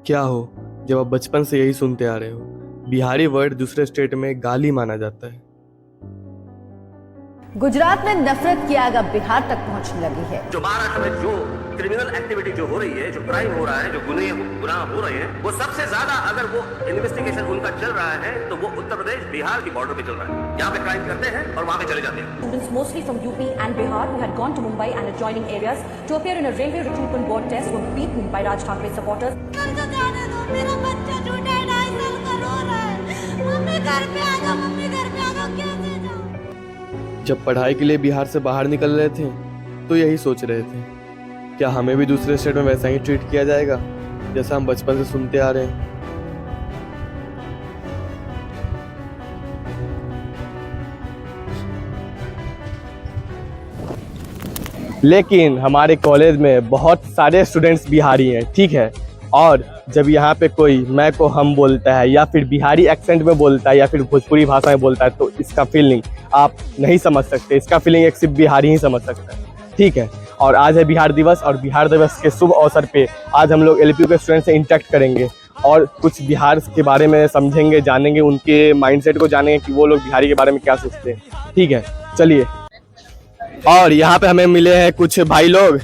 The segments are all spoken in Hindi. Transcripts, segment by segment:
क्या हो जब आप बचपन से यही सुनते आ रहे हो, बिहारी वर्ड दूसरे स्टेट में गाली माना जाता है। गुजरात में नफरत की आग अब बिहार तक पहुंचने लगी है। जो महाराष्ट्र में जो क्रिमिनल एक्टिविटी जो हो रही है, जो क्राइम हो रहा है, जो गुनाह हो रहे हैं, वो सबसे ज्यादा अगर वो इन्वेस्टिगेशन उनका चल रहा है तो वो उत्तर प्रदेश बिहार की बॉर्डर पे चल रहा है। यहाँ पे क्राइम करते हैं और वहाँ पे चले जाते हैं। Students mostly from UP and Bihar who had gone to Mumbai and adjoining areas to appear in a railway recruitment board test were beaten by Raj Thackeray supporters. मेरा बच्चा झूठा 2.5 साल का रो रहा है। मम्मी घर पे आ जाओ, मम्मी घर पे आ जाओ, कैसे जाऊं? जब पढ़ाई के लिए बिहार से बाहर निकल रहे थे तो यही सोच रहे थे, क्या हमें भी दूसरे स्टेट में वैसा ही ट्रीट किया जाएगा जैसा हम बचपन से सुनते आ रहे हैं। लेकिन हमारे कॉलेज में बहुत सारे स्टूडेंट्स बिहारी हैं, ठीक है। और जब यहाँ पे कोई मैं को हम बोलता है या फिर बिहारी एक्सेंट में बोलता है या फिर भोजपुरी भाषा में बोलता है तो इसका फीलिंग आप नहीं समझ सकते। इसका फीलिंग एक सिर्फ बिहारी ही समझ सकता है, ठीक है। और आज है बिहार दिवस और बिहार दिवस के शुभ अवसर पे आज हम लोग एलपीयू के स्टूडेंट से इंटरेक्ट करेंगे और कुछ बिहार के बारे में समझेंगे, जानेंगे, उनके माइंडसेट को जानेंगे कि वो लोग बिहारी के बारे में क्या सोचते हैं, ठीक है। चलिए, और यहाँ पे हमें मिले हैं कुछ भाई लोग,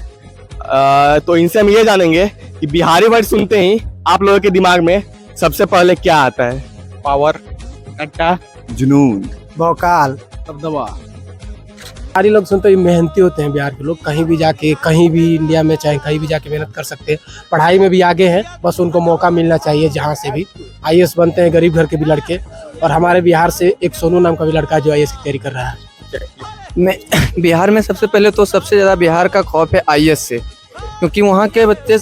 तो इनसे हम ये जानेंगे कि बिहारी वर्ड सुनते ही आप लोगों के दिमाग में सबसे पहले क्या आता है। पावर, कट्टा, जुनून, भौकाल, दबदबा। बिहारी लोग सुनते ही मेहनती होते हैं। बिहार के लोग कहीं भी जाके, कहीं भी इंडिया में चाहे कहीं भी जाके मेहनत कर सकते हैं। पढ़ाई में भी आगे हैं, बस उनको मौका मिलना चाहिए। जहाँ से भी आईएएस बनते हैं, गरीब घर के भी लड़के। और हमारे बिहार से एक सोनू नाम का भी लड़का जो आईएएस की तैयारी कर रहा है। बिहार में सबसे पहले तो सबसे ज़्यादा बिहार का खौफ है आईएएस से, क्योंकि वहाँ के बच्चे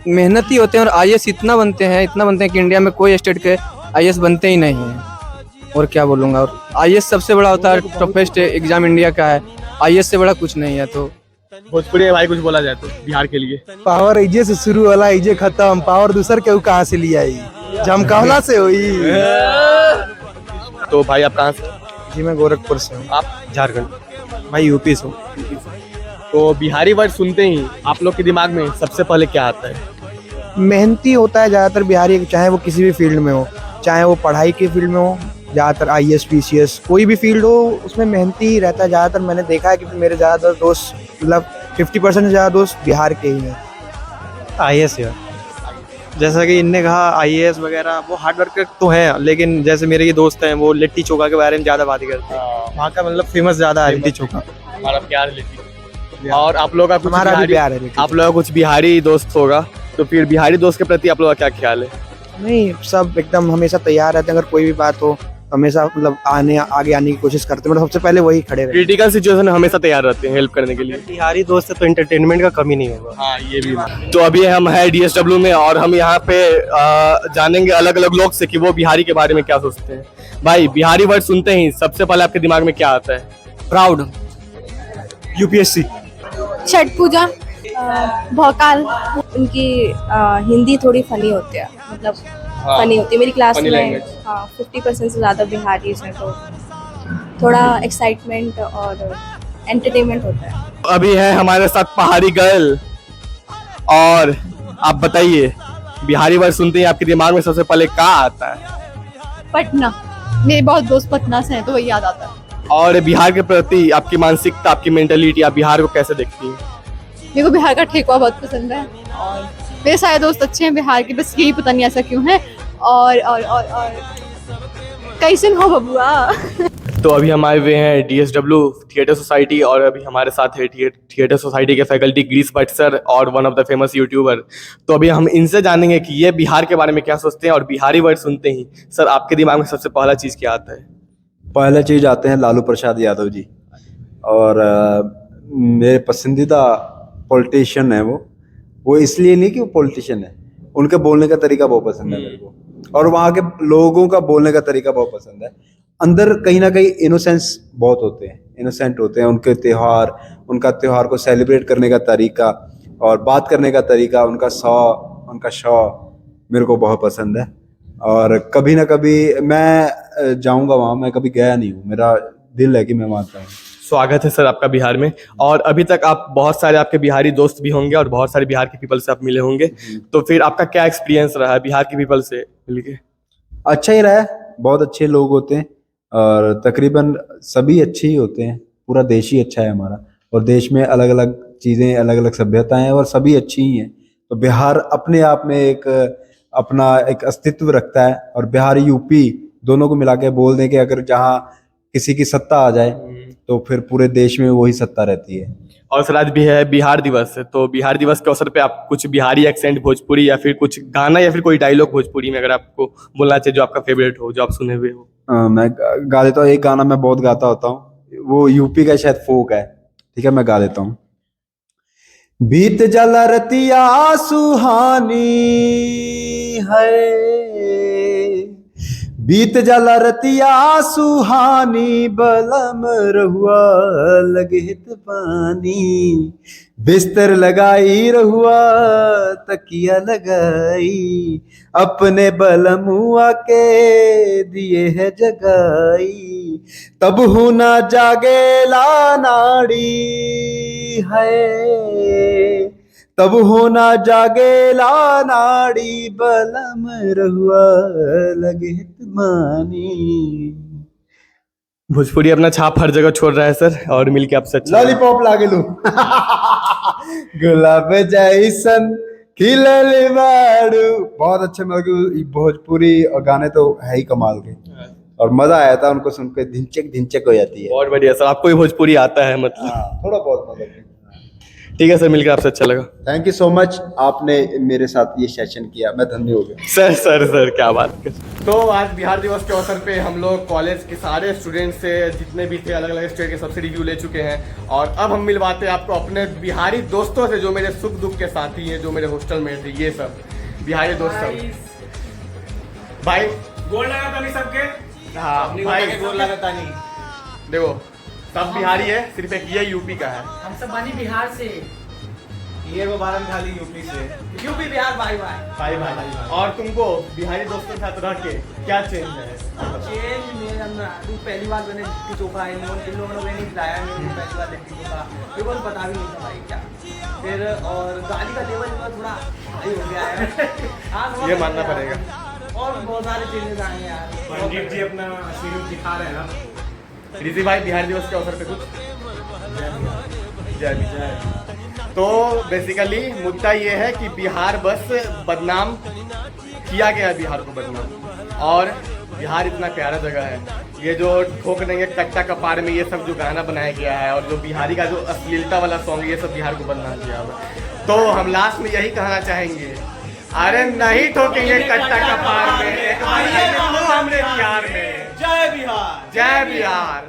मेहनती होते हैं और आईएएस इतना बनते हैं कि इंडिया में कोई स्टेट के आईएएस बनते ही नहीं हैं। और क्या बोलूँगा, और आईएएस सबसे बड़ा होता है, टफेस्ट एग्जाम इंडिया का है। आईएएस से बड़ा कुछ नहीं है। तो भोजपुरी में भाई कुछ बोला जाए तो बिहार के लिए। पावर इजे से शुरू होला, इजे खत्म। पावर दूसर के कहाँ से लिया जमकावला से हुई। तो भाई आप कहाँ से? जी मैं गोरखपुर से हूँ। आप? झारखंड। भाई यूपी से हूँ। तो बिहारी वर्ड सुनते ही आप लोग के दिमाग में सबसे पहले क्या आता है? मेहनती होता है ज़्यादातर बिहारी, चाहे वो किसी भी फील्ड में हो, चाहे वो पढ़ाई के फील्ड में हो, ज़्यादातर आईएएस पीसीएस कोई भी फील्ड हो, उसमें मेहनती ही रहता है ज़्यादातर। मैंने देखा है कि मेरे ज़्यादातर दोस्त, मतलब 50% से ज़्यादा दोस्त बिहार के ही हैं। आईएएस यार, जैसा कि इनने कहा आईएएस वगैरह वो हार्ड वर्कर तो है, लेकिन जैसे मेरे ये दोस्त हैं वो लिट्टी चोखा के बारे में ज़्यादा बात करते हैं। वहाँ का मतलब फेमस ज़्यादा है लिट्टी चोखा। हमारा प्यार लिट्टी। और आप लोग का कुछ हमारा भी बिहारी- प्यार है। आप लोग का कुछ बिहारी दोस्त होगा, तो फिर बिहारी दोस्त के प्रति आप लोग का क्या ख्याल है? नहीं, सब एकदम हमेशा तैयार रहते हैं। अगर कोई भी बात हो हमेशा मतलब आगे आने की कोशिश करते हैं। मतलब सबसे पहले वही खड़े रहते हैं। क्रिटिकल सिचुएशन में हमेशा तैयार रहते हैं हेल्प करने के लिए। बिहारी दोस्त है तो एंटरटेनमेंट का कमी नहीं होगा। हाँ, ये भी बात। तो अभी हम हैं डीएसडब्ल्यू में और हम यहाँ पे जानेंगे अलग अलग लोग से कि वो बिहारी के बारे में क्या सोचते हैं। भाई, बिहारी वर्ड सुनते ही सबसे पहले आपके दिमाग में क्या आता है? प्राउड, यूपीएससी, छठ पूजा, भौकाल। उनकी हिंदी थोड़ी फनी होती है, मतलब फनी होती है। मेरी क्लास funny में language। 50% से ज़्यादा बिहारी हैं, तो थोड़ा एक्साइटमेंट और एंटरटेनमेंट होता है। अभी है हमारे साथ पहाड़ी गर्ल, और आप बताइए बिहारी वर्ड सुनते ही आपके दिमाग में सबसे पहले क्या आता है? पटना, मेरे बहुत दोस्त पटना से हैं तो वही याद आता है। और बिहार के प्रति आपकी मानसिकता, आपकी मेंटलिटी, आप बिहार को कैसे देखती हैं? मेरे को बिहार का ठेकुआ बहुत पसंद है और मेरे सारे दोस्त अच्छे हैं बिहार के, बस यही पता नहीं ऐसा क्यों है। और कैसे हो बबुआ। तो अभी हम आए हुए हैं डीएसडब्ल्यू थिएटर सोसाइटी और अभी हमारे साथ है थिएटर सोसाइटी के फैकल्टी गिरीश भट्ट सर और one of the famous YouTuber. तो अभी हम इनसे जानेंगे कि ये बिहार के बारे में क्या सोचते हैं और बिहारी वर्ड सुनते ही सर आपके दिमाग में सबसे पहला चीज़ क्या आता है? पहला चीज आते हैं लालू प्रसाद यादव जी। और मेरे पसंदीदा पॉलिटिशियन है वो इसलिए नहीं कि वो पॉलिटिशियन है, उनके बोलने का तरीका बहुत पसंद है मेरे को, और वहाँ के लोगों का बोलने का तरीका बहुत पसंद है। अंदर कहीं ना कहीं इनोसेंस बहुत होते हैं, इनोसेंट होते हैं। उनके त्योहार, उनका त्योहार को सेलिब्रेट करने का तरीका और बात करने का तरीका, उनका शौ मेरे को बहुत पसंद है। और कभी ना कभी मैं जाऊंगा वहाँ, मैं कभी गया नहीं हूँ, मेरा दिल है कि मैं वहाँ जाऊँ। स्वागत है सर आपका बिहार में। और अभी तक आप बहुत सारे आपके बिहारी दोस्त भी होंगे और बहुत सारे बिहार के पीपल से आप मिले होंगे, तो फिर आपका क्या एक्सपीरियंस रहा है बिहार के पीपल से मिलके? अच्छा ही रहा है, बहुत अच्छे लोग होते हैं और तकरीबन सभी अच्छे ही होते हैं। पूरा देश ही अच्छा है हमारा, और देश में अलग अलग चीज़ें, अलग अलग सभ्यताएं हैं और सभी अच्छी ही हैं। तो बिहार अपने आप में एक अपना एक अस्तित्व रखता है, और बिहार यूपी दोनों को मिला के बोल दें कि अगर जहाँ किसी की सत्ता आ जाए तो फिर पूरे देश में वही सत्ता रहती है। और सर आज भी है बिहार दिवस, तो बिहार दिवस के अवसर पे आप कुछ बिहारी एक्सेंट भोजपुरी या फिर कुछ गाना या फिर कोई डायलॉग भोजपुरी में अगर आपको बोलना चाहिए जो आपका फेवरेट हो, जो आप सुने हुए हो? मैं गा देता हूँ, एक गाना मैं बहुत गाता होता हूँ, वो यूपी का शायद फोक है, ठीक है मैं गा देता हूँ। बीत जाला रतिया सुहानी है, बीत जाला रतिया सुहानी, बलम रहुआ लगे पानी, बिस्तर लगाई रहुआ तकिया लगाई, अपने बलमुआ के दिए है जगाई, तब हूँ ना जागेला नाड़ी है, तब हो ना जागेला नाड़ी, बलम रहुआ लगे मानी। भोजपुरी अपना छाप हर जगह छोड़ रहा है सर, और मिलके आपसे अच्छा लॉलीपॉप लागे लू गुलाब जैसन खिलल बाड़ू, बहुत अच्छे मतलब भोजपुरी और गाने तो है ही कमाल के, और मजा आया था उनको सुन के, धिनचक धिनचक हो जाती है। बहुत बढ़िया सर, आपको भी भोजपुरी आता है मतलब? थोड़ा बहुत मतलब। ठीक है सर, मिलकर आपसे अच्छा लगा। थैंक यू सो मच, आपने मेरे साथ ये सेशन किया, मैं धन्य हो गया। सर क्या बात कर। तो आज बिहार दिवस के अवसर पे हम लोग कॉलेज के सारे स्टूडेंट से जितने भी थे अलग अलग स्टेट के सबसे रिव्यू ले चुके हैं, और अब हम मिलवाते हैं आपको अपने बिहारी दोस्तों से जो मेरे सुख दुख के साथी हैं, जो मेरे हॉस्टल में थे, ये सब बिहारी दोस्त सब। भाई गोल लगा था नहीं सबके? हाँ भाई गोल लगा था नहीं। देखो सब बिहारी है, सिर्फ एक ये यूपी का है। हम सब बनी बिहार से, ये वो बारन खाली यूपी से। यूपी बिहार भाई भाई भाई। और तुमको बिहारी दोस्तों के साथ रह के क्या चेंज है? चेंज मेरे अंदर, तू पहली बार मैंने लिट्टी चोखा है, इन लोगों ने नहीं खिलाया, मैंने पहली बार लिट्टी चोखा, मेरे को पता भी नहीं था भाई क्या। फिर और गाली का लेवल थोड़ा हाई हो गया है ये मानना पड़ेगा। और बहुत सारे चेंजेस आए हैं यार। पंडित जी अपना सीरीज दिखा रहे हैं ना। रिजी भाई बिहार दिवस के अवसर पे कुछ? जय। तो बेसिकली मुद्दा ये है कि बिहार बस बदनाम किया गया, बिहार को बदनाम, और बिहार इतना प्यारा जगह है। ये जो ठोक देंगे कट्टा कपार में, ये सब जो गाना बनाया गया है, और जो बिहारी का जो अश्लीलता वाला सॉन्ग, ये सब बिहार को बदनाम किया हुआ। तो हम लास्ट में यही कहना चाहेंगे, अरे नहीं ठोकेंगे कट्टा कपार में, हमरे प्यार में। जय बिहार। जय बिहार।